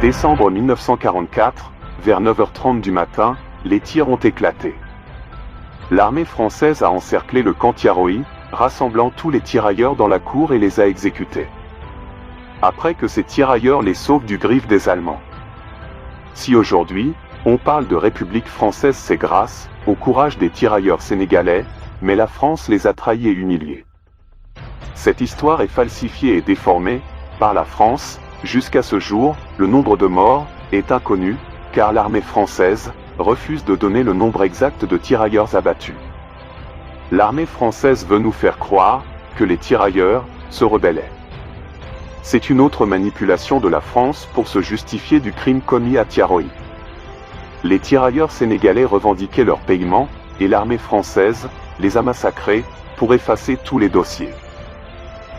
Décembre 1944, vers 9h30 du matin, les tirs ont éclaté. L'armée française a encerclé le camp Tiaroy, rassemblant tous les tirailleurs dans la cour et les a exécutés. Après que ces tirailleurs les sauvent du griffe des Allemands. Si aujourd'hui, on parle de République française, c'est grâce au courage des tirailleurs sénégalais, mais la France les a trahis et humiliés. Cette histoire est falsifiée et déformée par la France. Jusqu'à ce jour, le nombre de morts est inconnu, car l'armée française refuse de donner le nombre exact de tirailleurs abattus. L'armée française veut nous faire croire que les tirailleurs se rebellaient. C'est une autre manipulation de la France pour se justifier du crime commis à Tiaroy. Les tirailleurs sénégalais revendiquaient leur paiement, et l'armée française les a massacrés pour effacer tous les dossiers.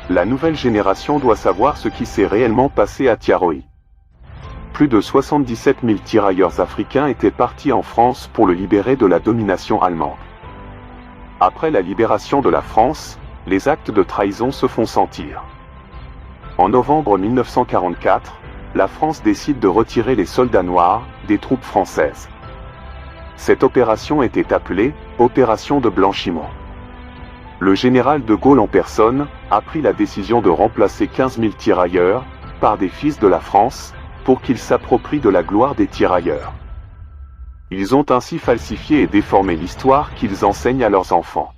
La nouvelle génération doit savoir ce qui s'est réellement passé à Tiaroy. Plus de 77 000 tirailleurs africains étaient partis en France pour le libérer de la domination allemande. Après la libération de la France, les actes de trahison se font sentir. En novembre 1944, la France décide de retirer les soldats noirs des troupes françaises. Cette opération était appelée « Opération de blanchiment ». Le général de Gaulle en personne a pris la décision de remplacer 15 000 tirailleurs par des fils de la France pour qu'ils s'approprient de la gloire des tirailleurs. Ils ont ainsi falsifié et déformé l'histoire qu'ils enseignent à leurs enfants.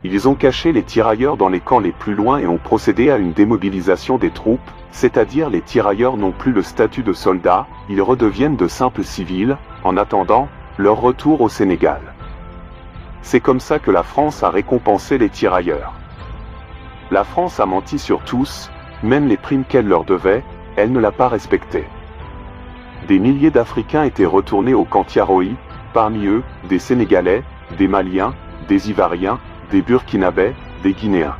Ils ont caché les tirailleurs dans les camps les plus loin et ont procédé à une démobilisation des troupes, c'est-à-dire les tirailleurs n'ont plus le statut de soldats, ils redeviennent de simples civils, en attendant leur retour au Sénégal. C'est comme ça que la France a récompensé les tirailleurs. La France a menti sur tous, même les primes qu'elle leur devait, elle ne l'a pas respecté. Des milliers d'Africains étaient retournés au camp Tiaroy, parmi eux, des Sénégalais, des Maliens, des Ivoiriens, des Burkinabés, des Guinéens.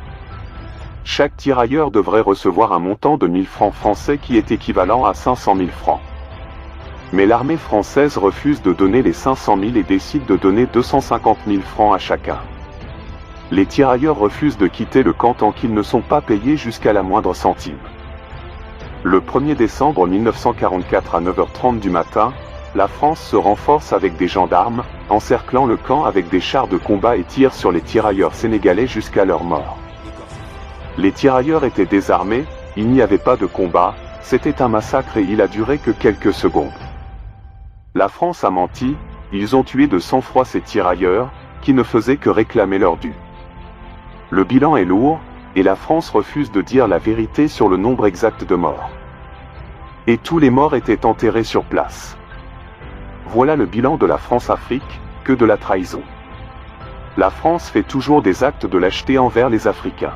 Chaque tirailleur devrait recevoir un montant de 1000 francs français qui est équivalent à 500 000 francs. Mais l'armée française refuse de donner les 500 000 et décide de donner 250 000 francs à chacun. Les tirailleurs refusent de quitter le camp tant qu'ils ne sont pas payés jusqu'à la moindre centime. Le 1er décembre 1944 à 9h30 du matin, la France se renforce avec des gendarmes, encerclant le camp avec des chars de combat et tire sur les tirailleurs sénégalais jusqu'à leur mort. Les tirailleurs étaient désarmés, il n'y avait pas de combat, c'était un massacre et il a duré que quelques secondes. La France a menti, ils ont tué de sang-froid ces tirailleurs, qui ne faisaient que réclamer leur dû. Le bilan est lourd, et la France refuse de dire la vérité sur le nombre exact de morts. Et tous les morts étaient enterrés sur place. Voilà le bilan de la France-Afrique, que de la trahison. La France fait toujours des actes de lâcheté envers les Africains.